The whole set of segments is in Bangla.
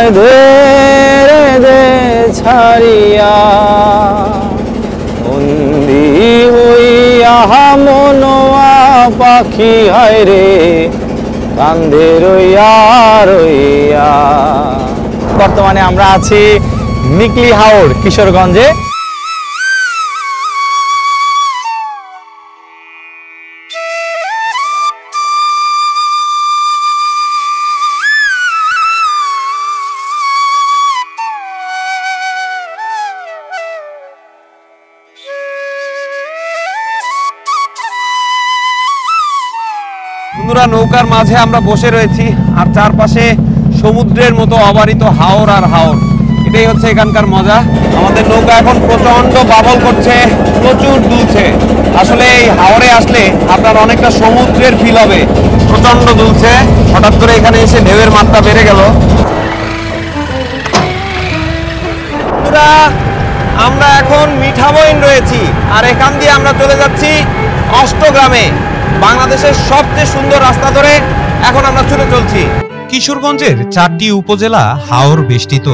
আমায় দে রে দে ছাড়িয়া, বন্দি হইয়া মনোয়া পাখি হায় রে কান্দে রইয়া রইয়া। বর্তমানে আমরা আছি নিকলি হাওর কিশোরগঞ্জে। বন্ধুরা, নৌকার মাঝে আমরা বসে রয়েছি আর চারপাশে সমুদ্রের মতো অবারিত হাওর আর হাওর। এটাই হচ্ছে এখানকার মজা। আমাদের নৌকা এখন প্রচন্ড বাবল করছে, প্রচুর দুলছে। আসলে এই হাওরে আসলে আপনার অনেকটা সমুদ্রের ফিল হবে। প্রচন্ড দুলছে, হঠাৎ করে এখানে এসে ঢেউয়ের মাত্রা বেড়ে গেল। বন্ধুরা, আমরা এখন মিঠামইন রয়েছি আর এখান দিয়ে আমরা চলে যাচ্ছি অষ্টগ্রামে। বাংলাদেশের সবচেয়ে সুন্দর রাস্তা ধরে এখন আমরা ছুটে চলছি। কিশোরগঞ্জের 4টি উপজেলা হাওর বেষ্টিত।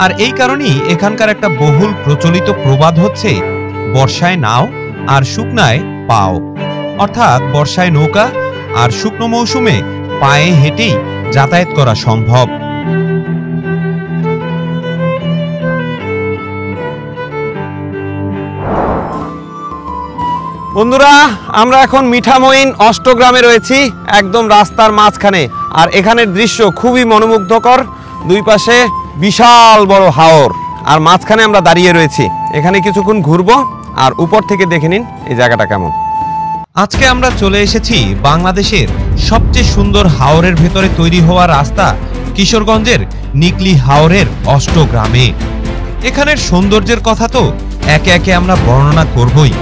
আর এই কারণেই এখানকার একটা বহুল প্রচলিত প্রবাদ হচ্ছে, বর্ষায় নাও আর শুকনায় পাও। অর্থাৎ বর্ষায় নৌকা আর শুকনো মৌসুমে পায়ে হেঁটেই যাতায়াত করা সম্ভব। বন্ধুরা, আমরা এখন মিঠামইন অষ্টগ্রামে রয়েছি, একদম রাস্তার মাঝখানে। আর এখানের দৃশ্য খুবই মনোমুগ্ধকর। দুই পাশে বিশাল বড় হাওর আর মাঝখানে আমরা দাঁড়িয়ে রয়েছি। এখানে কিছুক্ষণ ঘুরবো আর উপর থেকে দেখে নিন এই জায়গাটা কেমন। আজকে আমরা চলে এসেছি বাংলাদেশের সবচেয়ে সুন্দর হাওরের ভেতরে তৈরি হওয়া রাস্তা কিশোরগঞ্জের নিকলি হাওরের অষ্টগ্রামে। এখানের সৌন্দর্যের কথা তো একে একে আমরা বর্ণনা করবই,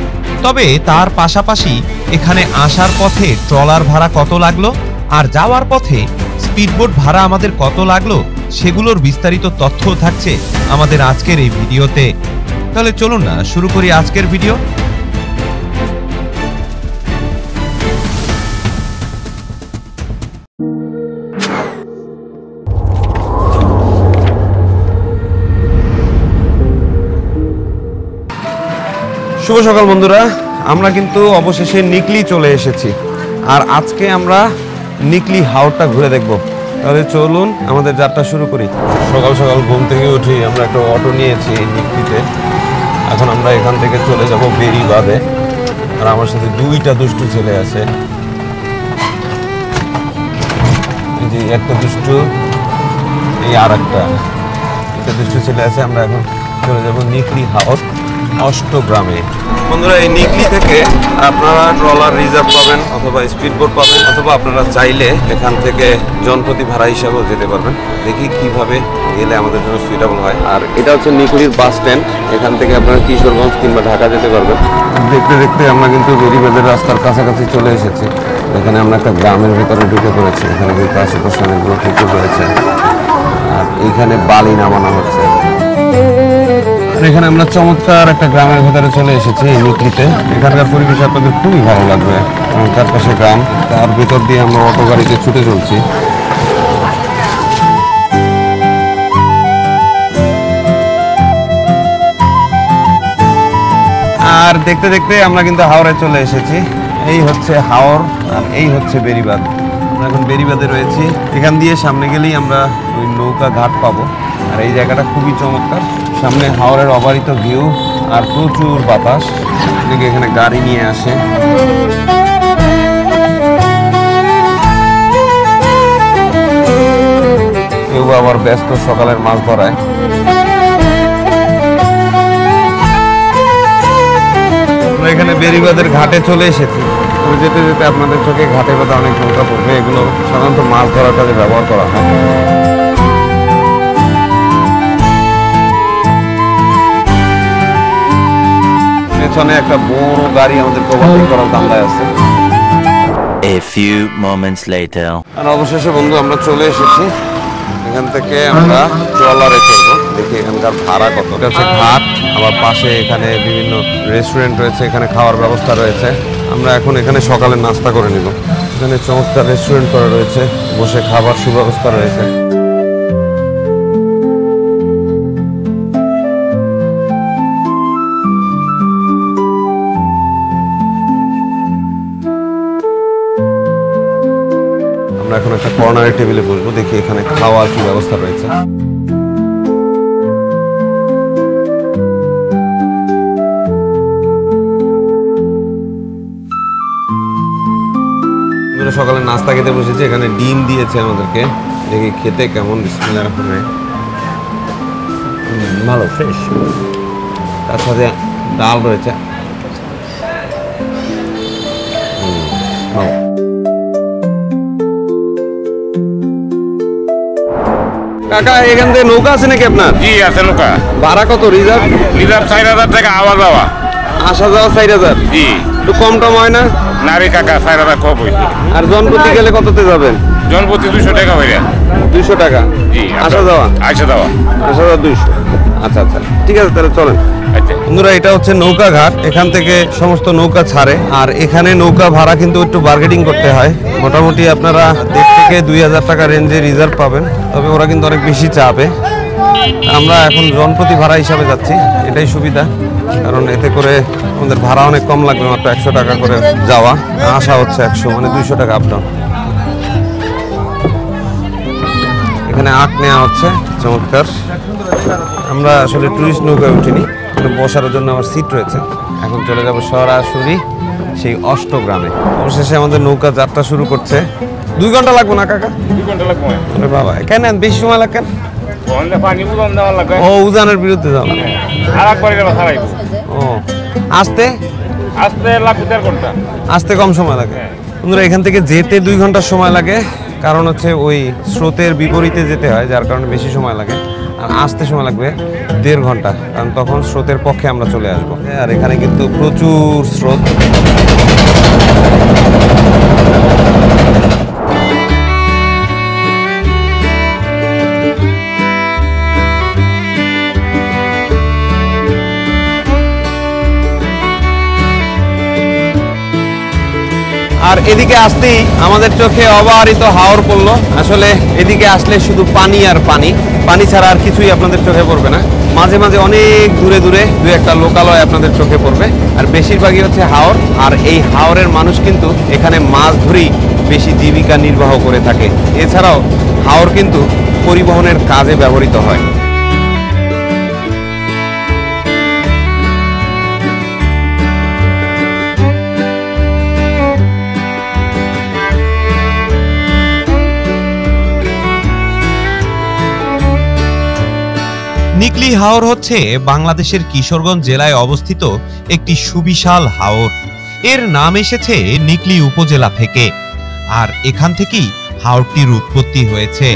তবে তার পাশাপাশি এখানে আসার পথে ট্রলার ভাড়া কত লাগলো আর যাওয়ার পথে স্পিডবোট ভাড়া আমাদের কত লাগলো সেগুলোর বিস্তারিত তথ্য থাকছে আমাদের আজকের এই ভিডিওতে। তাহলে চলুন না শুরু করি আজকের ভিডিও। শুভ সকাল বন্ধুরা, আমরা কিন্তু অবশেষে নিকলি চলে এসেছি আর আজকে আমরা নিকলি হাওরটা ঘুরে দেখব। তাহলে চলুন আমাদের যাত্রা শুরু করি। সকাল সকাল ঘুম থেকে উঠি আমরা একটা অটো নিয়েছি নিকলিতে। এখন আমরা এখান থেকে চলে যাব বেরিবাঁধে। আর আমার সাথে দুইটা দুষ্টু ছেলে আছে, এই যে একটা দুষ্টু, এই আর একটা দুষ্টু ছেলে আছে। আমরা এখন চলে যাব নিকলি হাওর অষ্টগ্রামে। বন্ধুরা, এই নিকলি থেকে আপনারা ট্রলার রিজার্ভ পাবেন অথবা স্পিডবোট পাবেন, অথবা আপনারা চাইলে এখান থেকে জনপ্রতি ভাড়া হিসাবেও যেতে পারবেন। দেখি কিভাবে গেলে আমাদের জন্য সুইটেবল হয়। আর এটা হচ্ছে নিকলির বাস স্ট্যান্ড, এখান থেকে আপনারা কিশোরগঞ্জ কিংবা ঢাকা যেতে পারবেন। দেখতে দেখতে আমরা কিন্তু বেরিবাঁধের রাস্তার কাছাকাছি চলে এসেছি। এখানে আমরা একটা গ্রামের ভিতরে ঢুকে পড়েছি। এখানে কিন্তু আশেপাশে অনেকগুলো পুকুর রয়েছে আর এইখানে বালি নামানো হচ্ছে। এখানে আমরা চমৎকার একটা গ্রামের ভেতরে চলে এসেছি এই নিকলিতে। এখানকার পরিবেশ আপনাদের খুবই ভালো লাগবে। চারপাশে গ্রাম, তার ভিতর দিয়ে আমরা অটো গাড়িতে ছুটে চলছি। আর দেখতে দেখতে আমরা কিন্তু হাওরে চলে এসেছি। এই হচ্ছে হাওর আর এই হচ্ছে বেরিবাঁধ। আমরা এখন বেরিবাঁধে রয়েছি। এখান দিয়ে সামনে গেলেই আমরা ওই নৌকা ঘাট পাবো। আর এই জায়গাটা খুবই চমৎকার, সামনে হাওরের অবারিত ভিউ আর প্রচুর বাতাস। এখানে গাড়ি নিয়ে আসে। কেউ আবার ব্যস্ত সকালের মাছ ধরায়। আমরা এখানে বেরিবাঁধের ঘাটে চলে এসেছি। যেতে যেতে আপনাদের চোখে ঘাটে বাঁধা অনেক নৌকা পড়বে। এগুলো সাধারণত মাছ ধরার কাজে ব্যবহার করা হয়। পেছনে একটা বড় গাড়ি আমাদের ওভারটেক করার ধান্দায় আছে। A few moments later. আর অবশেষে বন্ধু আমরা চলে এসেছি। এখান থেকে আমরা ট্রলারে চলবো। দেখি এখানকার ভাড়া কত। এটা হচ্ছে ঘাট, আবার পাশে এখানে বিভিন্ন রেস্টুরেন্ট রয়েছে, এখানে খাওয়ার ব্যবস্থা রয়েছে। আমরা এখন এখানে সকালে নাস্তা করে নিব। এখানে চমৎকার রেস্টুরেন্ট করা রয়েছে, বসে খাবার সুব্যবস্থা রয়েছে। আমরা এখন একটা কর্নারে টেবিলে বসবো, দেখি এখানে খাওয়ার কি ব্যবস্থা রয়েছে। সকালে নাস্তা খেতে বসেছি, এখানে ডিম দিয়েছে আমাদেরকে, দেখি খেতে কেমন। বিসমিল্লাহির রহমানির রহিম। ভালো, ফ্রেশ। তার সাথে ডাল রয়েছে। ভালো। কাকা, এখান থেকে নৌকা আছে নাকি আপনার? জি আছে নৌকা। ভাড়া কত? রিজার্ভ 4,000 টাকা আওয়া যাওয়া। আসা যাওয়া 4,000। জি। একটু কম টম হয় না? নারী কাকা 4,000 কম হইছে। আর জনপ্রতি গেলে কততে যাবেন? জনপ্রতি 200 টাকা হইরা। 200 টাকা? জি। আসা যাওয়া? আসা যাওয়া। আসা যাওয়া 200। আচ্ছা আচ্ছা, ঠিক আছে, তাহলে চলেন। আচ্ছা বন্ধুরা, এটা হচ্ছে নৌকা ঘাট। এখান থেকে সমস্ত নৌকা ছাড়ে, আর এখানে নৌকা ভাড়া কিন্তু একটু বার্গেটিং করতে হয়। মোটামুটি আপনারা 1,500 থেকে 2,000 টাকা রেঞ্জে রিজার্ভ পাবেন, তবে ওরা কিন্তু অনেক বেশি চাপে। আমরা এখন জনপ্রতি ভাড়া হিসাবে যাচ্ছি, এটাই সুবিধা, কারণ এতে করে আমাদের ভাড়া অনেক কম লাগবে, মাত্র 100 টাকা করে যাওয়া, আসা হচ্ছে 100, মানে 200 টাকা আপ ডাউন। এখানে আখ নেওয়া হচ্ছে, চমৎকার। আমরা আসলে টুরিস্ট নৌকায় উঠিনি, এখানে বসার জন্য আমার সিট রয়েছে। এখন চলে যাব সরাসরি সেই অষ্টগ্রামে। অবশেষে আমাদের নৌকা যাত্রা শুরু করছে। 2 ঘন্টা লাগবে না কাকা? 2 ঘন্টা লাগবে। আরে বাবা, কেন বেশি সময় লাগে? ওখানে পানি উদান দেওয়া লাগে। ও, উজানের বিরুদ্ধে যাও। আর একবার গেলে ছাড়াইব। ও, আসতে লাগবে 1.5 ঘন্টা। আসতে কম সময় লাগে। বন্ধুরা, এখান থেকে যেতে 2 ঘন্টা সময় লাগে, কারণ হচ্ছে ওই স্রোতের বিপরীতে যেতে হয়, যার কারণে বেশি সময় লাগে। আর আসতে সময় লাগবে 1.5 ঘন্টা, কারণ তখন স্রোতের পক্ষে আমরা চলে আসব। আর এখানে কিন্তু প্রচুর স্রোত। আর এদিকে আসতেই আমাদের চোখে অবারিত হাওর পড়লো। আসলে এদিকে আসলে শুধু পানি আর পানি, পানি ছাড়া আর কিছুই আপনাদের চোখে পড়বে না। মাঝে মাঝে অনেক দূরে দূরে 2-1টা লোকালয় আপনাদের চোখে পড়বে, আর বেশিরভাগই হচ্ছে হাওর। আর এই হাওরের মানুষ কিন্তু এখানে মাছ ধরেই বেশি জীবিকা নির্বাহ করে থাকে। এছাড়াও হাওর কিন্তু পরিবহনের কাজে ব্যবহৃত হয়। নিকলি হাওর হচ্ছে বাংলাদেশের কিশোরগঞ্জ জেলায় অবস্থিত একটি সুবিশাল হাওর। এর নাম এসেছে নিকলি উপজেলা থেকে, আর এখান থেকেই হাওরটির উৎপত্তি হয়েছে।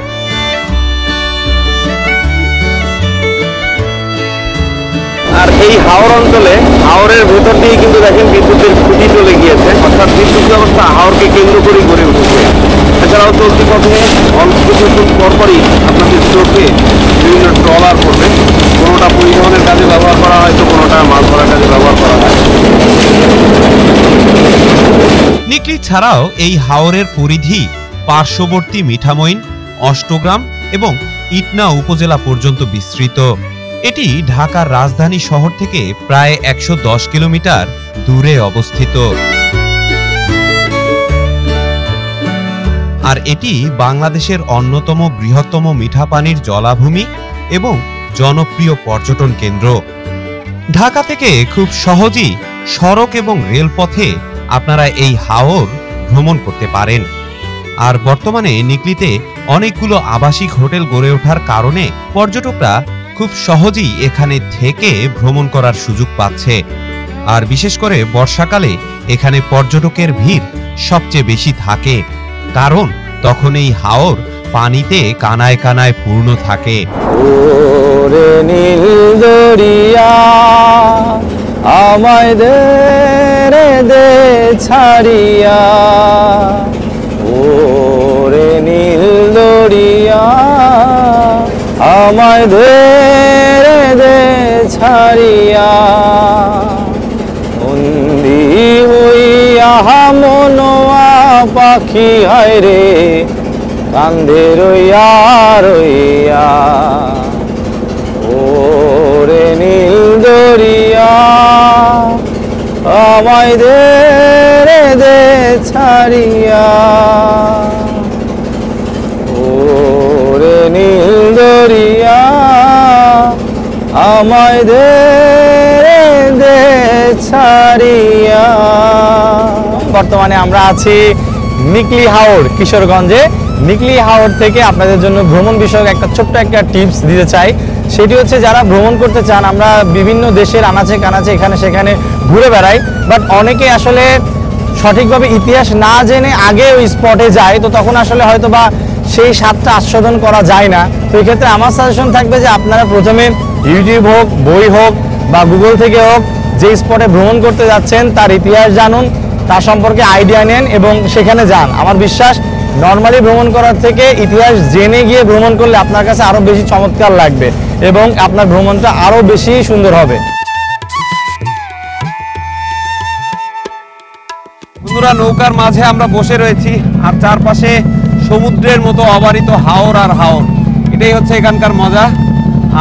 আর এই হাওর অঞ্চলে, হাওরের ভেতর দিয়ে কিন্তু দেখেন বিদ্যুতের খুঁটি চলে গিয়েছে, অর্থাৎ বিদ্যুৎ ব্যবস্থা হাওরকে কেন্দ্র করে গড়ে উঠেছে। এছাড়াও চলতি পথে অল্প কিছুক্ষণ পরপরই আপনাদের চোখে বিভিন্ন ট্রলার পড়বে। কোনোটা পরিবহনের কাজে ব্যবহার করা হয়, তো কোনোটা মাছ ধরার কাজে ব্যবহার করা হয়। নিকলি ছাড়াও এই হাওরের পরিধি পার্শ্ববর্তী মিঠামইন, অষ্টগ্রাম এবং ইটনা উপজেলা পর্যন্ত বিস্তৃত। এটি ঢাকার রাজধানী শহর থেকে প্রায় 110 কিলোমিটার দূরে অবস্থিত। আর এটি বাংলাদেশের অন্যতম বৃহত্তম মিঠা পানির জলাভূমি এবং জনপ্রিয় পর্যটন কেন্দ্র। ঢাকা থেকে খুব সহজেই সড়ক এবং রেলপথে আপনারা এই হাওর ভ্রমণ করতে পারেন। আর বর্তমানে নিকলিতে অনেকগুলো আবাসিক হোটেল গড়ে ওঠার কারণে পর্যটকরা খুব সহজেই এখানে থেকে ভ্রমণ করার সুযোগ পাচ্ছে। আর বিশেষ করে বর্ষাকালে এখানে পর্যটকের ভিড় সবচেয়ে বেশি থাকে, কারণ তখন এই হাওর পানিতে কানায় কানায় পূর্ণ থাকে। ওরে নীল দরিয়া আমায় দে রে দে ছাড়িয়া, ওরে নীল দরিয়া আমায় দে রে দে ছাড়িয়া, বন্দি হইয়া মনোয়া পাখি হয় রে কান্দে রইয়া রইয়া, ওরে নীল দরিয়া আমায় দে রে দে ছাড়িয়া, ওরে নীল দরিয়া আমায় দে রে দে ছাড়িয়া। বর্তমানে আমরা আছি নিকলি হাওর কিশোরগঞ্জে। নিকলি হাওর থেকে আপনাদের জন্য ভ্রমণ বিষয়ক একটা ছোট্ট একটা টিপস দিতে চাই। সেটি হচ্ছে যারা ভ্রমণ করতে চান, আমরা বিভিন্ন দেশের আনাচে কানাচে এখানে সেখানে ঘুরে বেড়াই, বাট অনেকে আসলে সঠিকভাবে ইতিহাস না জেনে আগে ওই স্পটে যায়, তো তখন আসলে হয়তো বা সেই স্বাদটা আস্বাদন করা যায় না। তো এই ক্ষেত্রে আমার সাজেশন থাকবে যে আপনারা প্রথমে ইউটিউব হোক, বই হোক বা গুগল থেকে হোক, যে স্পটে ভ্রমণ করতে যাচ্ছেন তার ইতিহাস জানুন, তার সম্পর্কে আইডিয়া নেন এবং সেখানে যান। আমার বিশ্বাস নর্মালি ভ্রমণ করার থেকে ইতিহাস জেনে গিয়ে ভ্রমণ করলে আপনার কাছে আরও বেশি চমৎকার লাগবে এবং আপনার ভ্রমণটা আরও বেশি সুন্দর হবে। বন্ধুরা, নৌকার মাঝে আমরা বসে রয়েছি আর চারপাশে সমুদ্রের মতো অবারিত হাওর আর হাওর। এটাই হচ্ছে এখানকার মজা।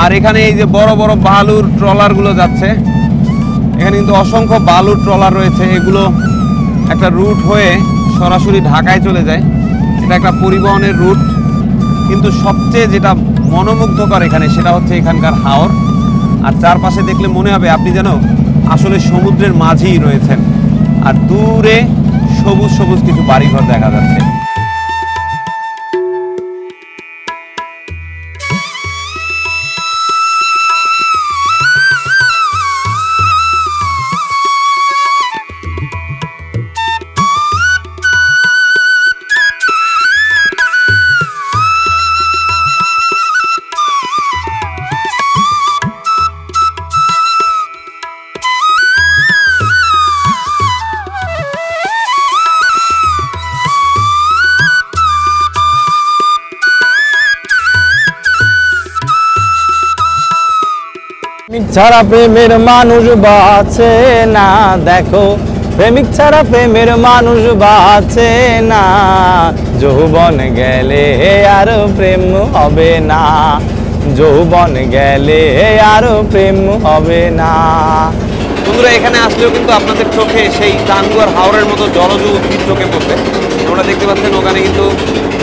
আর এখানে এই যে বড় বড় বালুর ট্রলারগুলো যাচ্ছে, এখানে কিন্তু অসংখ্য বালুর ট্রলার রয়েছে। এগুলো একটা রুট হয়ে সরাসরি ঢাকায় চলে যায়। এটা একটা পরিবহনের রুট, কিন্তু সবচেয়ে যেটা মনোমুগ্ধকর এখানে সেটা হচ্ছে এখানকার হাওর। আর চারপাশে দেখলে মনে হবে আপনি যেন আসলে সমুদ্রের মাঝেই রয়েছেন। আর দূরে সবুজ সবুজ কিছু বাড়িঘর দেখা যাচ্ছে। ছাড়া প্রেমের মানুষ বাঁচে না, দেখো প্রেমিক ছাড়া প্রেমের মানুষ বাঁচে না, যৌবন গেলে আর প্রেম হবে না, যৌবন গেলে আর প্রেম হবে না। বন্ধুরা, এখানে আসলেও কিন্তু আপনাদের চোখে সেই টাঙ্গুয়ার হাওরের মতো জলজ উদ্ভিদ চোখে পড়বে। আমরা দেখতে পাচ্ছেন ওখানে কিন্তু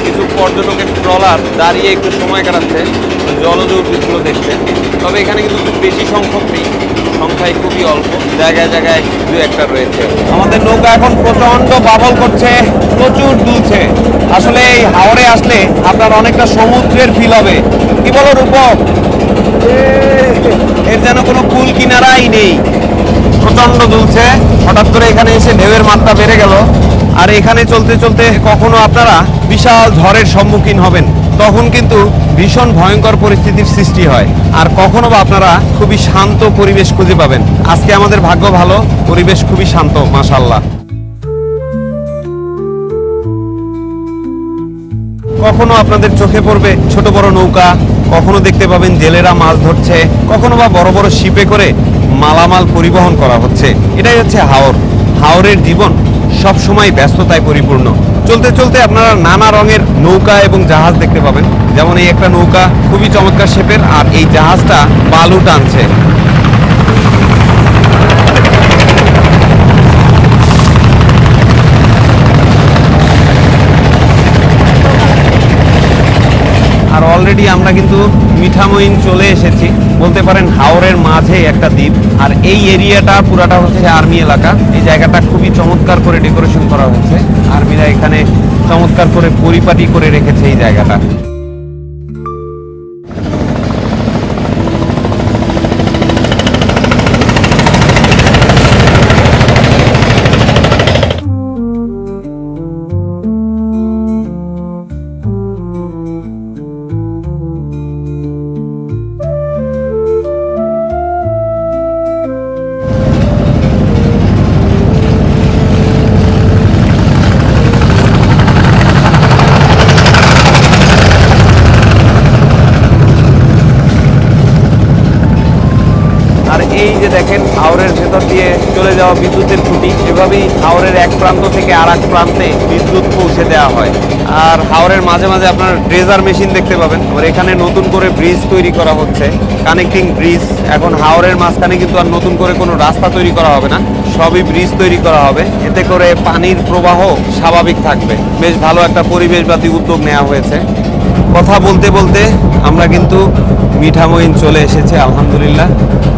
কিছু পর্যটকের ট্রলার দাঁড়িয়ে একটু সময় কাটাচ্ছে জলজ উদ্ভিদগুলো দেখতে। তবে এখানে কিন্তু খুব বেশি সংখ্যক নেই, সংখ্যায় খুবই অল্প, জায়গায় জায়গায় দু একটা রয়েছে। আমাদের নৌকা এখন প্রচণ্ড বাবল করছে, প্রচুর দুলছে। আসলে এই হাওরে আসলে আপনার অনেকটা সমুদ্রের ফিল হবে। কি বলো রূপক? এর যেন কোনো কুল কিনারাই নেই, প্রচন্ড দুলছে। হঠাৎ করে এখানে এসে ঢেউয়ের মাত্রা বেড়ে গেল। আর এখানে চলতে চলতে কখনো আপনারা বিশাল ঝড়ের সম্মুখীন হবেন, তখন কিন্তু ভীষণ ভয়ঙ্কর পরিস্থিতির সৃষ্টি হয়। আর কখনো বা আপনারা খুবই শান্ত পরিবেশ খুঁজে পাবেন। আজকে আমাদের ভাগ্য ভালো, পরিবেশ খুবই শান্ত, মাশাআল্লাহ। কখনো আপনাদের চোখে পড়বে ছোট বড় নৌকা, কখনো দেখতে পাবেন জেলেরা মাছ ধরছে, কখনো বা বড় বড় শিপে করে মালামাল পরিবহন করা হচ্ছে। এটাই হচ্ছে হাওর। হাওরের জীবন সব সময় ব্যস্ততায় পরিপূর্ণ। চলতে চলতে আপনারা নানা রঙের নৌকা এবং জাহাজ দেখতে পাবেন। যেমন এই একটা নৌকা খুবই চমৎকার শেপের, আর এই জাহাজটা বালু টানছে। আর অলরেডি আমরা কিন্তু মিঠামইন চলে এসেছি, বলতে পারেন হাওরের মাঝে একটা দ্বীপ। আর এই এরিয়াটা পুরাটা হচ্ছে আর্মি এলাকা। এই জায়গাটা খুবই চমৎকার করে ডেকোরেশন করা হয়েছে। আর্মিরা এখানে চমৎকার করে পরিপাটি করে রেখেছে এই জায়গাটা। চলে যাওয়া বিদ্যুতের খুঁটি, এভাবেই হাওরের এক প্রান্ত থেকে আর এক প্রান্তে বিদ্যুৎ পৌঁছে দেওয়া হয়। আর হাওরের মাঝে মাঝে আপনার ড্রেজার মেশিন দেখতে পাবেন। আর এখানে নতুন করে ব্রিজ তৈরি করা হচ্ছে, কানেক্টিং ব্রিজ। এখন হাওরের মাঝখানে কিন্তু আর নতুন করে কোনো রাস্তা তৈরি করা হবে না, সবই ব্রিজ তৈরি করা হবে। এতে করে পানির প্রবাহ স্বাভাবিক থাকবে। বেশ ভালো একটা পরিবেশবাদী উদ্যোগ নেওয়া হয়েছে। কথা বলতে বলতে আমরা কিন্তু মিঠামইন চলে এসেছি, আলহামদুলিল্লাহ।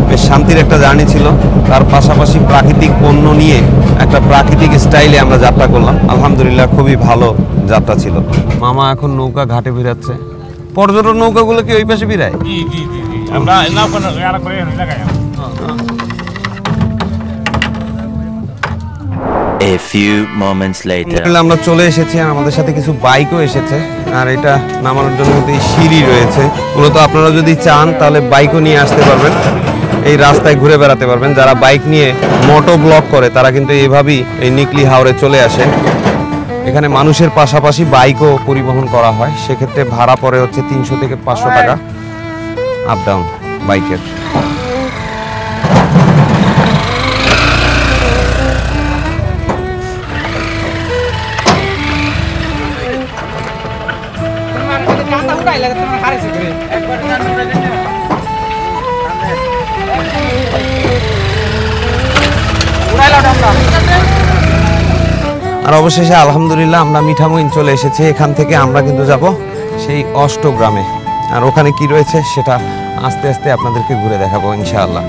বেশ শান্তির একটা জার্নি ছিল, তার পাশাপাশি প্রাকৃতিক পণ্য নিয়ে একটা প্রাকৃতিক স্টাইলে আমরা যাত্রা করলাম। আলহামদুলিল্লাহ খুবই ভালো যাত্রা ছিল। মামা এখন নৌকা ঘাটে ভিড়াচ্ছে। পর্যটন নৌকাগুলো কি ওই পাশে ভিড়ায়? আমরা না কোনো আর করে লাগাই। A few moments later. আমরা চলে এসেছি, আর আমাদের সাথে কিছু বাইকও এসেছে। আর এটা নামানোর জন্য কিন্তু এই সিঁড়ি রয়েছে। মূলত আপনারা যদি চান তাহলে বাইকও নিয়ে আসতে পারবেন, এই রাস্তায় ঘুরে বেড়াতে পারবেন। যারা বাইক নিয়ে মোটো ব্লগ করে তারা কিন্তু এইভাবেই এই নিকলি হাওরে চলে আসে। এখানে মানুষের পাশাপাশি বাইকও পরিবহন করা হয়, সেক্ষেত্রে ভাড়া পড়ে হচ্ছে 300 থেকে 500 টাকা আপ ডাউন বাইকের। আর অবশেষে আলহামদুলিল্লাহ আমরা মিঠামইন চলে এসেছি। এখান থেকে আমরা কিন্তু যাব সেই অষ্টগ্রামে। আর ওখানে কি রয়েছে সেটা আস্তে আস্তে আপনাদেরকে ঘুরে দেখাবো ইনশাআল্লাহ।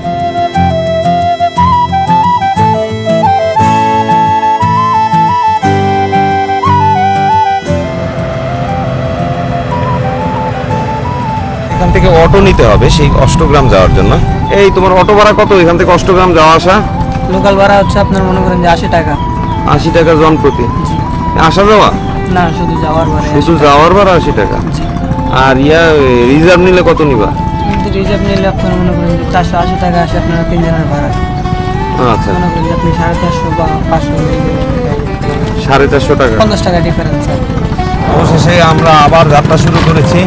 এখান থেকে অটো নিতে হবে সেই অষ্টগ্রাম যাওয়ার জন্য। এই তোমার অটো ভাড়া কত এখান থেকে অষ্টগ্রাম যাওয়া আসা? লোকাল ভাড়া হচ্ছে আপনার মনে করেন যে 80 টাকা। 80 টাকা জন প্রতি? আসা যাওয়া? না, শুধু যাওয়ার ভাড়া। শুধু যাওয়ার ভাড়া 80 টাকা। আর রিজার্ভ নিলে কত নিবা? কিন্তু রিজার্ভ নিলে আপনার মনে করেন যে 480 টাকা আসে আপনার 3 জনের ভাড়া। আচ্ছা, মনে করেন যে আপনি 450 বা 500 450 টাকা, 50 টাকা ডিফারেন্স। অবশেষে আমরা আবার যাত্রা শুরু করেছি।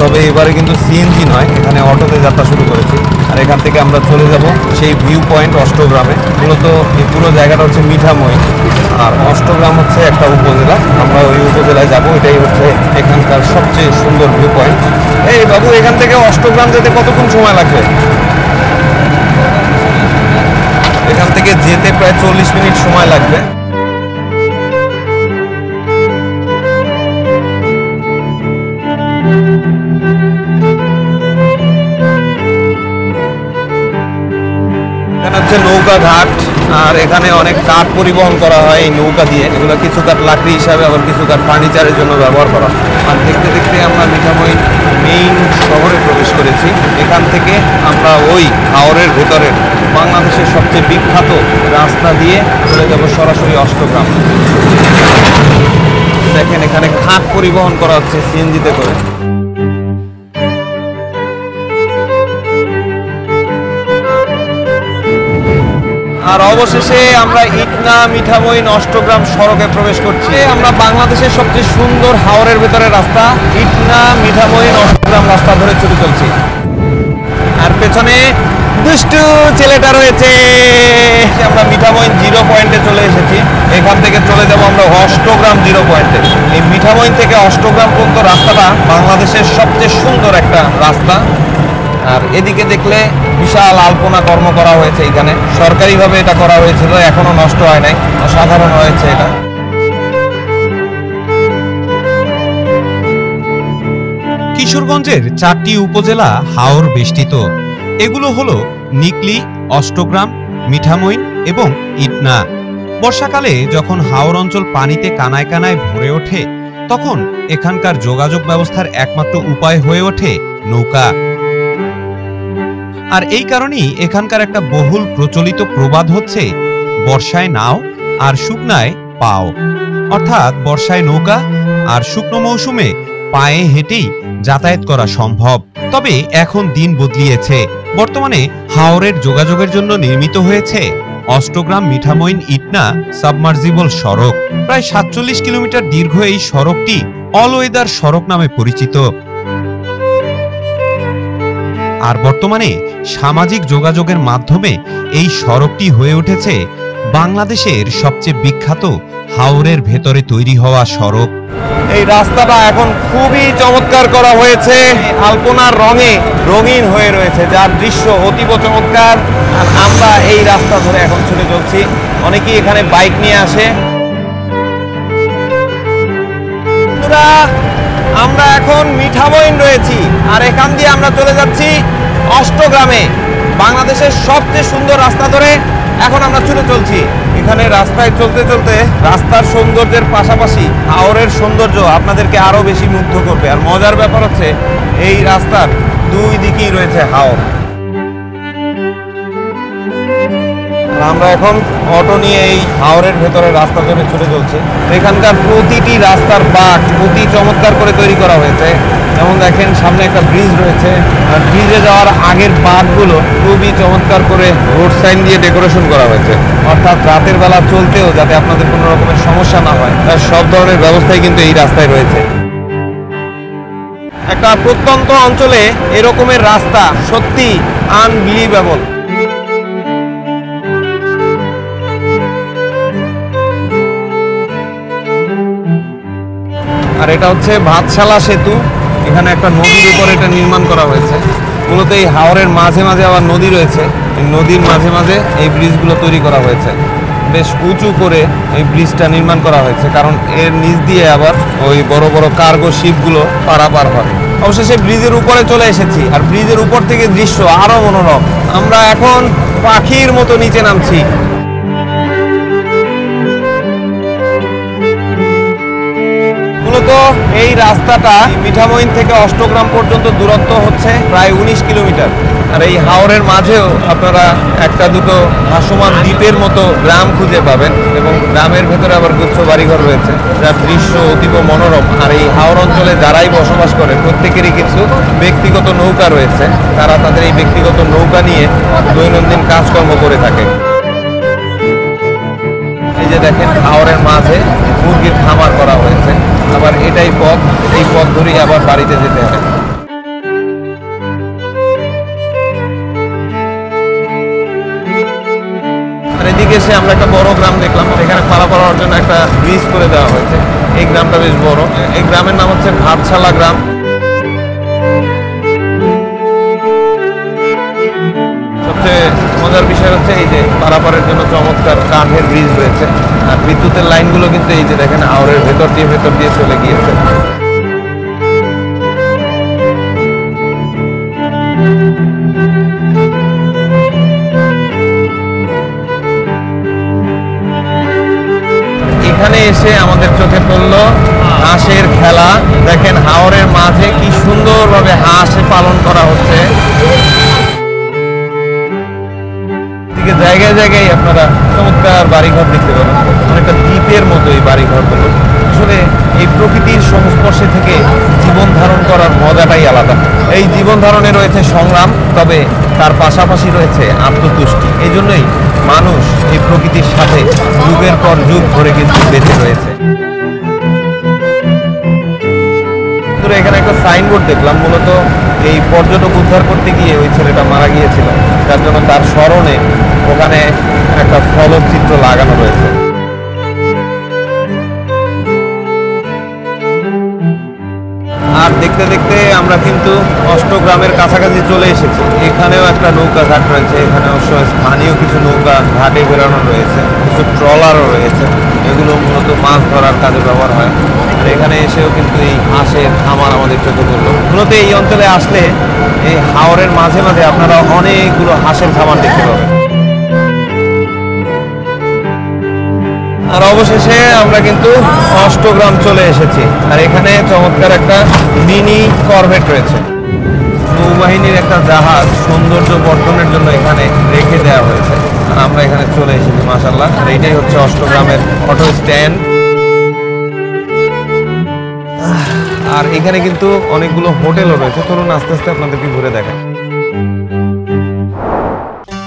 তবে এবারে কিন্তু সিএনজি নয়, এখানে অটোতে যাত্রা শুরু করেছি। আর এখান থেকে আমরা চলে যাব সেই ভিউ পয়েন্ট অষ্টগ্রামে। মূলত এই পুরো জায়গাটা হচ্ছে মিঠামইন, আর অষ্টগ্রাম হচ্ছে একটা উপজেলা। আমরা ওই উপজেলায় যাব, এটাই হচ্ছে এখানকার সবচেয়ে সুন্দর ভিউ পয়েন্ট। এই বাবু, এখান থেকে অষ্টগ্রাম যেতে কতক্ষণ সময় লাগবে? এখান থেকে যেতে প্রায় 40 মিনিট সময় লাগবে। নৌকা ঘাট, আর এখানে অনেক কাঠ পরিবহন করা হয় এই নৌকা দিয়ে। এগুলো কিছু কাঠ লাকড়ি হিসাবে, আবার কিছু কাঠ ফার্নিচারের জন্য ব্যবহার করা। আর দেখতে দেখতে আমরা মিঠামইন মেইন শহরে প্রবেশ করেছি। এখান থেকে আমরা ওই হাওরের ভেতরে বাংলাদেশের সবচেয়ে বিখ্যাত রাস্তা দিয়ে চলে যাব সরাসরি অষ্টগ্রাম। দেখেন এখানে কাঠ পরিবহন করা হচ্ছে সিএনজিতে করে। আর অবশেষে আমরা ইটনা মিঠামইন অষ্টগ্রাম সড়কে প্রবেশ করছি। আমরা বাংলাদেশের সবচেয়ে সুন্দর হাওরের ভেতরে রাস্তা ইটনা মিঠামইন অষ্টগ্রাম রাস্তা ধরে ছুটে চলছি। আর পেছনে দুষ্টু ছেলেটা রয়েছে। আমরা মিঠামইন 0 পয়েন্টে চলে এসেছি। এখান থেকে চলে যাব আমরা অষ্টগ্রাম 0 পয়েন্টে। এই মিঠামইন থেকে অষ্টগ্রাম পর্যন্ত রাস্তাটা বাংলাদেশের সবচেয়ে সুন্দর একটা রাস্তা। আর এদিকে দেখলে বিশাল আলপনা কর্ম করা হয়েছে। এখানে সরকারিভাবে এটা করা হয়েছিল, এখনো নষ্ট হয় নাই, অসাধারণ হয়েছে এটা। কিশোরগঞ্জের 4টি উপজেলা হাওর বেষ্টিত। এগুলো হলো নিকলি, অষ্টগ্রাম, মিঠামইন এবং ইটনা। বর্ষাকালে যখন হাওর অঞ্চল পানিতে কানায় কানায় ভরে ওঠে, তখন এখানকার যোগাযোগ ব্যবস্থার একমাত্র উপায় হয়ে ওঠে নৌকা। আর এই কারণেই এখানকার একটা বহুল প্রচলিত প্রবাদ হচ্ছে, বর্ষায় নাও আর শুকনায় পাও। অর্থাৎ বর্ষায় নৌকা আর শুকনো মৌসুমে পায়ে হেঁটেই যাতায়াত করা সম্ভব। তবে এখন দিন বদলিয়েছে। বর্তমানে হাওরের যোগাযোগের জন্য নির্মিত হয়েছে অষ্টগ্রাম মিঠামইন ইটনা সাবমার্জিবল সড়ক। প্রায় 47 কিলোমিটার দীর্ঘ এই সড়কটি অল ওয়েদার সড়ক নামে পরিচিত। আর বর্তমানে সামাজিক যোগাযোগের মাধ্যমে এই সড়কটি হয়ে উঠেছে বাংলাদেশের সবচেয়ে বিখ্যাত হাওরের ভেতরে তৈরি হওয়া সড়ক। এই রাস্তাটা এখন খুবই চমৎকার করা হয়েছে, আলপনার রঙে রঙিন হয়ে রয়েছে, যার দৃশ্য অতীব চমৎকার। আর আমরা এই রাস্তা ধরে এখন ছুটে চলছি। অনেকেই এখানে বাইক নিয়ে আসে। বন্ধুরা, আমরা এখন মিঠামইন রয়েছি, আর এখান দিয়ে আমরা চলে যাচ্ছি অষ্টগ্রামে। বাংলাদেশের সবচেয়ে সুন্দর রাস্তা ধরে এখন আমরা ছুটে চলছি। এখানে রাস্তায় চলতে চলতে রাস্তার সৌন্দর্যের পাশাপাশি হাওরের সৌন্দর্য আপনাদেরকে আরো বেশি মুগ্ধ করবে। আর মজার ব্যাপার হচ্ছে এই রাস্তার দুই দিকেই রয়েছে হাওর। আমরা এখন অটো নিয়ে এই হাওরের ভেতরে রাস্তা ধরে ছুটে চলছি। এখানকার প্রতিটি রাস্তার বাঁক অতি চমৎকার করে তৈরি করা হয়েছে। যেমন দেখেন, সামনে একটা ব্রিজ রয়েছে, আর ব্রিজে যাওয়ার আগের বাঁকগুলো খুবই চমৎকার করে রোড সাইন দিয়ে ডেকোরেশন করা হয়েছে। অর্থাৎ রাতের বেলা চলতেও যাতে আপনাদের কোনো রকমের সমস্যা না হয়, তার সব ধরনের ব্যবস্থাই কিন্তু এই রাস্তায় রয়েছে। একটা প্রত্যন্ত অঞ্চলে এরকমের রাস্তা সত্যি আনবিলিভেবল। আর এটা হচ্ছে ভাতশালা সেতু। এখানে একটা নদীর উপরে এটা নির্মাণ করা হয়েছে। মূলত এই হাওরের মাঝে মাঝে আবার নদী রয়েছে, এই নদীর মাঝে মাঝে এই ব্রিজগুলো তৈরি করা হয়েছে। বেশ উঁচু করে এই ব্রিজটা নির্মাণ করা হয়েছে, কারণ এর নিচ দিয়ে আবার ওই বড় বড় কার্গো শিপগুলো পারাপার হয়। অবশেষে ব্রিজের উপরে চলে এসেছি, আর ব্রিজের উপর থেকে দৃশ্য আরো মনোরম। আমরা এখন পাখির মতো নিচে নামছি। মূলত এই রাস্তাটা মিঠামইন থেকে অষ্টগ্রাম পর্যন্ত দূরত্ব হচ্ছে প্রায় 19 কিলোমিটার। আর এই হাওরের মাঝেও আপনারা একটা দুটো ভাসমান দ্বীপের মতো গ্রাম খুঁজে পাবেন, এবং গ্রামের ভেতরে আবার গুচ্ছ বাড়িঘর রয়েছে, যার দৃশ্য অতীব মনোরম। আর এই হাওর অঞ্চলে যারাই বসবাস করে প্রত্যেকেরই কিছু ব্যক্তিগত নৌকা রয়েছে। তারা তাদের এই ব্যক্তিগত নৌকা নিয়ে দৈনন্দিন কাজকর্ম করে থাকে। এই যে দেখেন, হাওরের মাঝে মুরগির খামার করা হয়েছে। আবার এটাই পথ, এই পথ ধরেই আবার বাড়িতে যেতে হবে। আর এদিকে এসে আমরা একটা বড় গ্রাম দেখলাম, এখানে পারাপার হওয়ার জন্য একটা ব্রিজ করে দেওয়া হয়েছে। এই গ্রামটা বেশ বড়। এই গ্রামের নাম হচ্ছে ভাতশালা গ্রাম। সবচেয়ে মজার বিষয় হচ্ছে এই যে পারাপারের জন্য চমৎকার কাঠের ব্রিজ রয়েছে, আর বিদ্যুতের লাইনগুলো কিন্তু এই যে দেখেন হাওরের ভেতর দিয়ে চলে গিয়েছে। এখানে এসে আমাদের চোখে পড়লো হাঁসের খেলা। দেখেন হাওরের মাঝে কি সুন্দরভাবে হাঁস পালন করা হচ্ছে। জায়গায় জায়গায় আপনারা চমৎকার বাড়িঘর দেখতে পাবেন, অনেকটা দ্বীপের মতো এই বাড়িঘরগুলো। আসলে এই প্রকৃতির সংস্পর্শে থেকে জীবন ধারণ করার মজাটাই আলাদা। এই জীবন ধারণে রয়েছে সংগ্রাম, তবে তার পাশাপাশি রয়েছে আত্মতুষ্টি। এই জন্যই মানুষ এই প্রকৃতির সাথে যুগের পর যুগ ধরে কিন্তু বেঁচে রয়েছে। এখানে একটা সাইনবোর্ড দেখলাম, মূলত এই পর্যটক উদ্ধার করতে গিয়ে ওই ছেলেটা মারা গিয়েছিল, যার জন্য তার স্মরণে ওখানে একটা ফলকচিত্র লাগানো রয়েছে। আর দেখতে দেখতে আমরা কিন্তু অষ্টগ্রামের কাছাকাছি চলে এসেছি। এখানেও একটা নৌকা ঘাট রয়েছে, এখানে অবশ্য স্থানীয় কিছু নৌকা ঘাটে বেরানো রয়েছে, কিছু ট্রলারও রয়েছে, এগুলো মূলত মাছ ধরার কাজে ব্যবহার হয়। এখানে এসেও কিন্তু এই হাঁসের খামার আমাদের চোখে পড়লো। মূলত এই অঞ্চলে আসলে এই হাওরের মাঝে মাঝে আপনারা অনেকগুলো হাঁসের খামার দেখতে পাবেন। আর অবশেষে আমরা কিন্তু অষ্টগ্রাম চলে এসেছি। আর এখানে চমৎকার একটা মিনি করভেট রয়েছে, নৌবাহিনীর একটা জাহাজ সৌন্দর্য বর্ধনের জন্য এখানে রেখে দেওয়া হয়েছে। আর আমরা এখানে চলে এসেছি মাশাআল্লাহ। আর এইটাই হচ্ছে অষ্টগ্রামের অটো স্ট্যান্ড। আর এখানে কিন্তু অনেকগুলো হোটেলও রয়েছে। চলুন আস্তে আস্তে আপনাদেরকে ঘুরে দেখাই।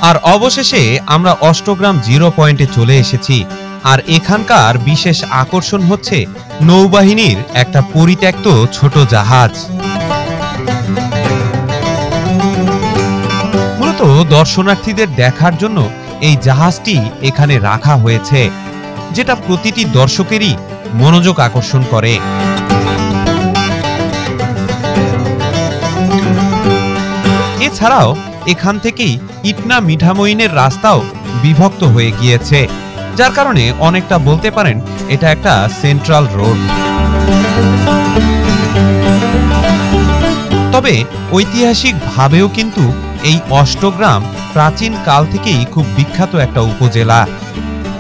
আর অবশেষে আমরা অষ্টগ্রাম 0 পয়েন্টে চলে এসেছি। আর এখানকার বিশেষ আকর্ষণ হচ্ছে নৌবাহিনীর একটা পরিত্যক্ত ছোট জাহাজ। দর্শনার্থীদের দেখার জন্য এই জাহাজটি এখানে রাখা হয়েছে, যেটা প্রতিটি দর্শকেরই মনোযোগ আকর্ষণ করে। এছাড়াও এখান থেকেই ইটনা মিঠামইনের রাস্তাও বিভক্ত হয়ে গিয়েছে, যার কারণে অনেকটা বলতে পারেন এটা একটা সেন্ট্রাল রোড। তবে ঐতিহাসিকভাবেও কিন্তু এই অষ্টগ্রাম প্রাচীন কাল থেকেই খুব বিখ্যাত একটা উপজেলা।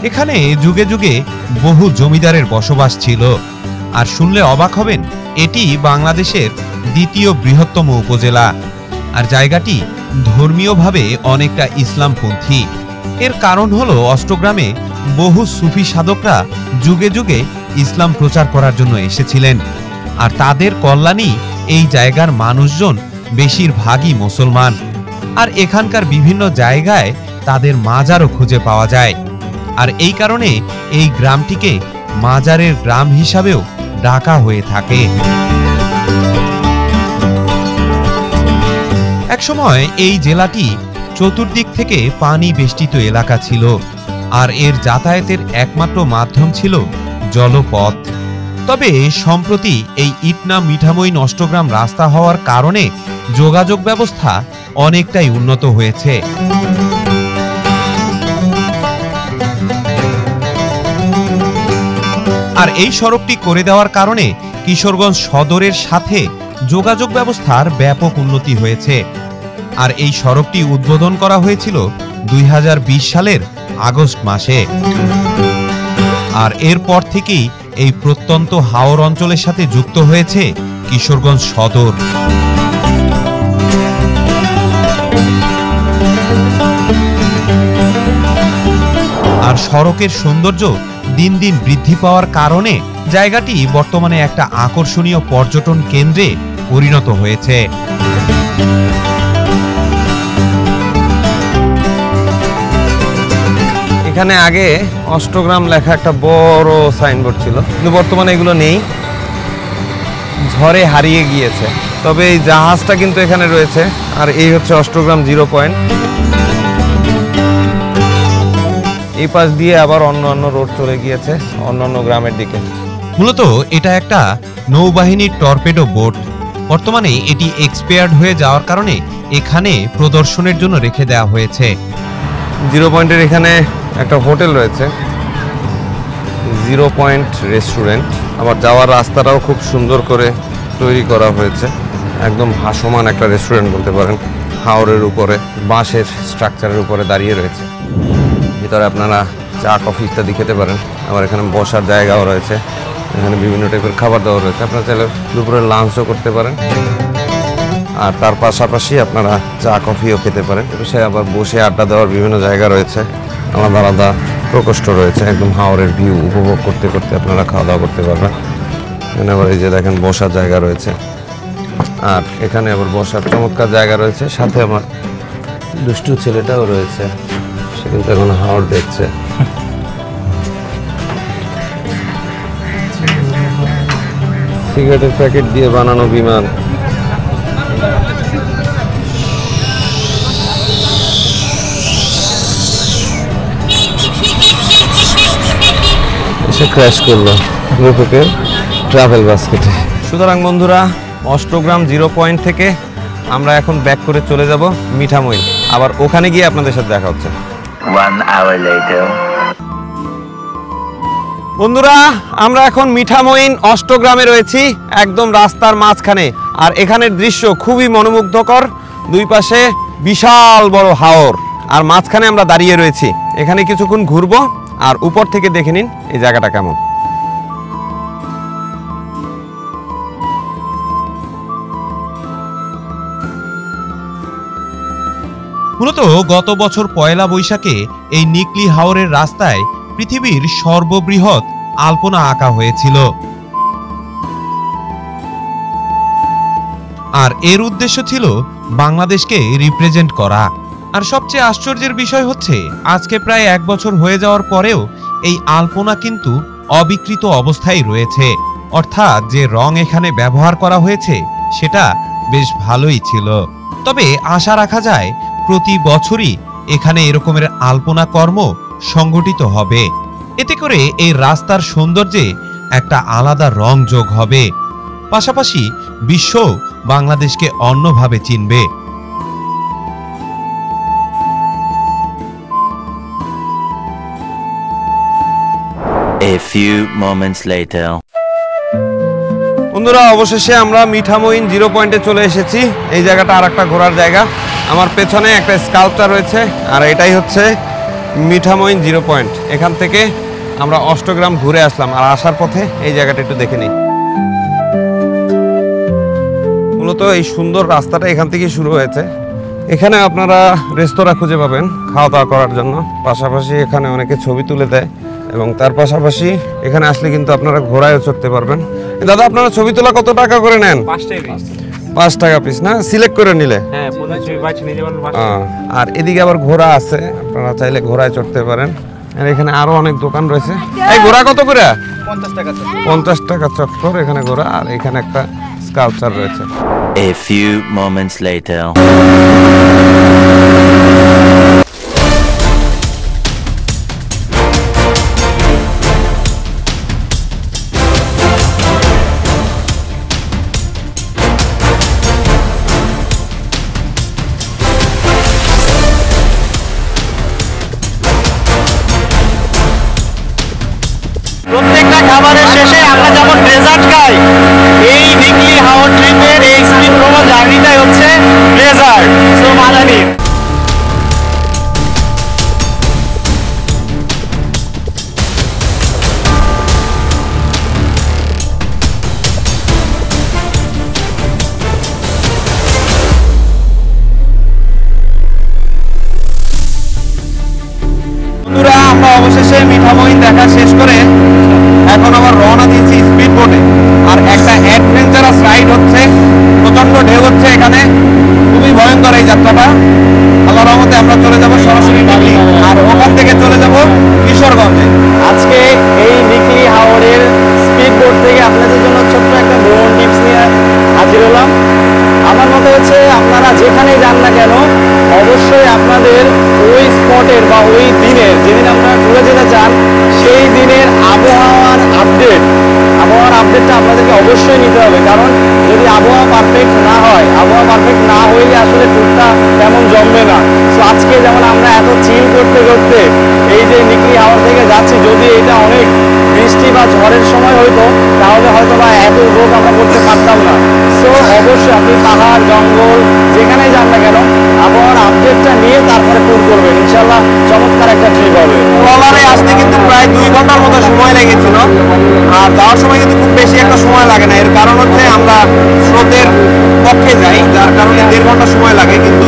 এখানে যুগে যুগে বহু জমিদারের বসবাস ছিল। আর শুনলে অবাক হবেন, এটি বাংলাদেশের দ্বিতীয় বৃহত্তম উপজেলা। আর জায়গাটি ধর্মীয়ভাবে অনেকটা ইসলামপন্থী। এর কারণ হলো অষ্টগ্রামে বহু সুফি সাধকরা যুগে যুগে ইসলাম প্রচার করার জন্য এসেছিলেন, আর তাদের কল্যাণী এই জায়গার মানুষজন বেশিরভাগই মুসলমান। আর এখানকার বিভিন্ন জায়গায় তাদের মাজারও খুঁজে পাওয়া যায়। আর এই কারণে এই গ্রামটিকে মাজারের গ্রাম হিসাবেও ডাকা হয়ে থাকে। একসময় এই জেলাটি চতুর্দিক থেকে পানি বেষ্টিত এলাকা ছিল, আর এর যাতায়াতের একমাত্র মাধ্যম ছিল জলপথ। তবে সম্প্রতি এই ইটনা মিঠামইন অষ্টগ্রাম রাস্তা হওয়ার কারণে যোগাযোগ ব্যবস্থা অনেকটাই উন্নত হয়েছে। আর এই সড়কটি করে দেওয়ার কারণে কিশোরগঞ্জ সদরের সাথে যোগাযোগ ব্যবস্থার ব্যাপক উন্নতি হয়েছে। আর এই সড়কটি উদ্বোধন করা হয়েছিল 2020 সালের আগস্ট মাসে। আর এরপর থেকেই এই প্রত্যন্ত হাওর অঞ্চলের সাথে যুক্ত হয়েছে কিশোরগঞ্জ সদর। আর সড়কের সৌন্দর্য দিন দিন বৃদ্ধি পাওয়ার কারণে জায়গাটি বর্তমানে একটা আকর্ষণীয় পর্যটন কেন্দ্রে পরিণত হয়েছে। এখানে আগে অষ্টগ্রাম লেখা একটা বড় সাইনবোর্ড ছিল, কিন্তু বর্তমানে এগুলো নেই, ঝড়ে হারিয়ে গিয়েছে। তবে এই জাহাজটা কিন্তু এখানে রয়েছে। আর এই হচ্ছে অষ্টগ্রাম 0 পয়েন্ট। এই পাশ দিয়ে আবার অন্য রোড চলে গিয়েছে অন্যান্য গ্রামের দিকে। মূলত এটা একটা নৌবাহিনীর টর্পেডো বোট। বর্তমানে এটি এক্সপায়ার্ড হয়ে যাওয়ার কারণে এখানে প্রদর্শনের জন্য রেখে দেওয়া হয়েছে। 0 পয়েন্টের এখানে একটা হোটেল রয়েছে, 0 পয়েন্ট রেস্টুরেন্ট। আবার যাওয়ার রাস্তাটাও খুব সুন্দর করে তৈরি করা হয়েছে, একদম ভাসমান একটা রেস্টুরেন্ট বলতে পারেন। হাওরের উপরে বাঁশের স্ট্রাকচারের উপরে দাঁড়িয়ে রয়েছে। ভিতরে আপনারা চা কফি ইত্যাদি খেতে পারেন। আবার এখানে বসার জায়গাও রয়েছে, এখানে বিভিন্ন টাইপের খাবার দাবার রয়েছে। আপনারা চাইলে দুপুরে লাঞ্চও করতে পারেন, আর তার পাশাপাশি আপনারা চা কফিও খেতে পারেন। সে আবার বসে আড্ডা দেওয়ার বিভিন্ন জায়গা রয়েছে, আলাদা আলাদা প্রকোষ্ঠ রয়েছে। একদম হাওরের ভিউ উপভোগ করতে করতে আপনারা খাওয়া দাওয়া করতে পারবেন। এখানে আবার এই যে দেখেন বসার জায়গা রয়েছে, আর এখানে আবার বসার চমৎকার জায়গা রয়েছে। সাথে আমার দুষ্টু ছেলেটাও রয়েছে, সে কিন্তু এখন হাওর দেখছে। সিগারেটের প্যাকেট দিয়ে বানানো বিমান। এসে ক্র্যাশ করলো রূপকের ট্রাভেল বাস্কেটে। সুতরাং বন্ধুরা, অষ্টগ্রাম 0 পয়েন্ট থেকে আমরা এখন ব্যাক করে চলে যাব মিঠামইন। আবার ওখানে গিয়ে আপনাদের সাথে দেখা হচ্ছে। 1 hour later. বন্ধুরা, আমরা এখন মিঠামইন অষ্টগ্রামে রয়েছি, একদম রাস্তার মাঝখানে। আর এখানের দৃশ্য খুবই মনোমুগ্ধকর। দুই পাশে বিশাল বড় হাওর, আর মাঝখানে আমরা দাঁড়িয়ে রয়েছি। এখানে কিছুক্ষণ ঘুরবো, আর উপর থেকে দেখে নিন এই জায়গাটা কেমন। মূলত গত বছর পয়লা বৈশাখে এই নিকলি হাওরের রাস্তায় পৃথিবীর সর্ববৃহৎ আলপনা আঁকা হয়েছিল। আর এর উদ্দেশ্য ছিল বাংলাদেশকে রিপ্রেজেন্ট করা। আর সবচেয়ে আশ্চর্যের বিষয় হচ্ছে, আজকে প্রায় 1 বছর হয়ে যাওয়ার পরেও এই আলপনা কিন্তু অবিকৃত অবস্থায় রয়েছে। অর্থাৎ যে রং এখানে ব্যবহার করা হয়েছে সেটা বেশ ভালোই ছিল। তবে আশা রাখা যায় প্রতি বছরই এখানে এরকমের আলপনা কর্ম সংগঠিত হবে। এতে করে এই রাস্তার সৌন্দর্যে একটা আলাদা রং যোগ হবে, পাশাপাশি বিশ্ব বাংলাদেশকে অন্যভাবে চিনবে। A few moments later. বন্ধুরা, অবশেষে আমরা মিঠামইন 0 পয়েন্টে চলে এসেছি। এই জায়গাটা আর একটা ঘোরার জায়গা। আমার পেছনে একটা স্কাল্পচার রয়েছে, আর এটাই হচ্ছে মিঠামইন 0 পয়েন্ট। এখান থেকে আমরা অষ্টগ্রাম ঘুরে আসলাম, আর আসার পথে এই জায়গাটা একটু দেখে নিই। মূলত এই সুন্দর রাস্তাটা এখান থেকেই শুরু হয়েছে। এখানে আপনারা রেস্তোরাঁ খুঁজে পাবেন খাওয়া দাওয়া করার জন্য, পাশাপাশি এখানে অনেকে ছবি তুলে দেয়, এবং তার পাশাপাশি এখানে আসলে কিন্তু আপনারা ঘোড়ায়ও চড়তে পারবেন। দাদা, আপনারা ছবি তোলা কত টাকা করে নেন? 5 টাকা পিস না? সিলেক্ট করে নিলে? হ্যাঁ, আর এদিকে আবার ঘোড়া আছে, আপনারা চাইলে ঘোড়ায় চড়তে পারেন। আর এখানে আরো অনেক দোকান রয়েছে। এই ঘোড়া কত করে? 50 টাকা চক্কর এখানে ঘোড়া, আর এখানে একটা স্কাল্পচার রয়েছে। A few moments later. প্রত্যেকটা খাবারের শেষে আমরা যেমন ডেজার্ট খাই, এই নিকলি হাওর ট্রিপের এই স্পিড ভ্রমণ জার্নিটাই হচ্ছে ডেজার্ট। সো মাদানি বন্ধুরা, আমরা অবশেষে মিঠামইন দেখা শেষ করে এখন আবার রওনা দিয়েছি স্পিড বোটে। আর একটা অ্যাডভেঞ্চারাস রাইড হচ্ছে, প্রচন্ড ঢেউ হচ্ছে এখানে, খুবই ভয়ঙ্কর এই যাত্রাটা। আল্লাহর রহমতে আমরা চলে যাব সরাসরি নিকলি, আর ওখান থেকে চলে যাব কিশোরগঞ্জে। আজকে এই নিকলি হাওরের স্পিড বোট থেকে আপনাদের জন্য ছোট্ট একটা ভ্রমণ টিপস নিয়ে হাজির হলাম। আমার মতে হচ্ছে আপনারা যেখানেই যান না কেন, অবশ্যই আপনাদের ওই স্পটের বা ওই দিনের, যেদিন আপনারা ঘুরে যেতে চান, সেই দিনের আবহাওয়ার আপডেটটা আপনাদেরকে অবশ্যই নিতে হবে। কারণ যদি আবহাওয়া পারফেক্ট না হয়, আবহাওয়া পারফেক্ট না হইলে আসলে ট্যুরটা তেমন জমবে না। সো আজকে যেমন আমরা এত চিল করতে করতে এই যে নিকলি হাওর থেকে যাচ্ছি, যদি এটা অনেক বৃষ্টি বা ঝড়ের সময় হইতো, তাহলে হয়তো বা এত উপভোগ আমরা করতে পারতাম না। সো অবশ্যই আপনি পাহাড়, জঙ্গল যেখানেই যান না কেন, আবহাওয়ার আপডেটটা নিয়ে তারপরে ট্যুর করবেন। ইনশাল্লাহ চমৎকার একটা ট্রিপ হবে। ট্রলারে আসতে কিন্তু প্রায় 2 ঘন্টার মতো সময় লেগেছিল, আর যাওয়ার সময় কিন্তু খুব বেশি একটা সময় লাগে না। এর কারণ হচ্ছে আমরা স্রোতের পক্ষে যাই, যার কারণে 1.5 ঘন্টা সময় লাগে। কিন্তু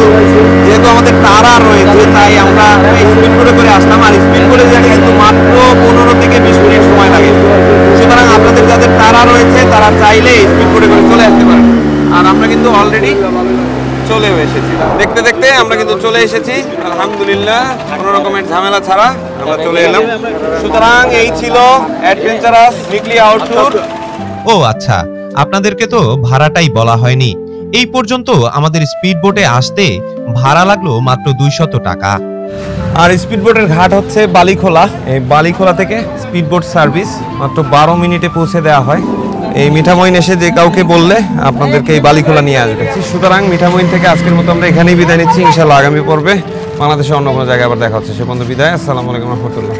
যেহেতু আমাদের তাড়া রয়েছে, তাই আমরা স্পিড বোটে করে আসলাম। আর স্পিড বোটে যেতে কিন্তু মাত্র 15 থেকে 20 মিনিট সময় লাগে। সুতরাং আপনাদের যাদের তাড়া রয়েছে, তারা চাইলে স্পিড বোটে করে চলে আসতে পারেন। আর আমরা কিন্তু অলরেডি চলেও এসেছি। দেখতে দেখতে আমরা কিন্তু চলে এসেছি, আলহামদুলিল্লাহ, কোনো রকমের ঝামেলা ছাড়া আমরা চলে এলাম। সুতরাং এই ছিল অ্যাডভেঞ্চারাস নিকলি হাওর ট্যুর। ও আচ্ছা, আপনাদেরকে তো ভাড়াটাই বলা হয়নি। এই পর্যন্ত আমাদের স্পিড বোটে আসতে ভাড়া লাগলো মাত্র 200 টাকা। আর স্পিড বোটের ঘাট হচ্ছে বালিখোলা। এই বালিখোলা থেকে স্পিড বোট সার্ভিস মাত্র 12 মিনিটে পৌঁছে দেওয়া হয়। এই মিঠামইন এসে যে কাউকে বললে আপনাদেরকে এই বালিখোলা নিয়ে আসবে। সুতরাং মিঠামইন থেকে আজকের মতো আমরা এখানেই বিদায় নিচ্ছি। ইনশাআল্লাহ আগামী পর্বে বাংলাদেশের অন্য কোনো জায়গায় আবার দেখা হচ্ছে। সে পর্যন্ত বিদায়। আসসালামু আলাইকুম রহমতুল্লাহ।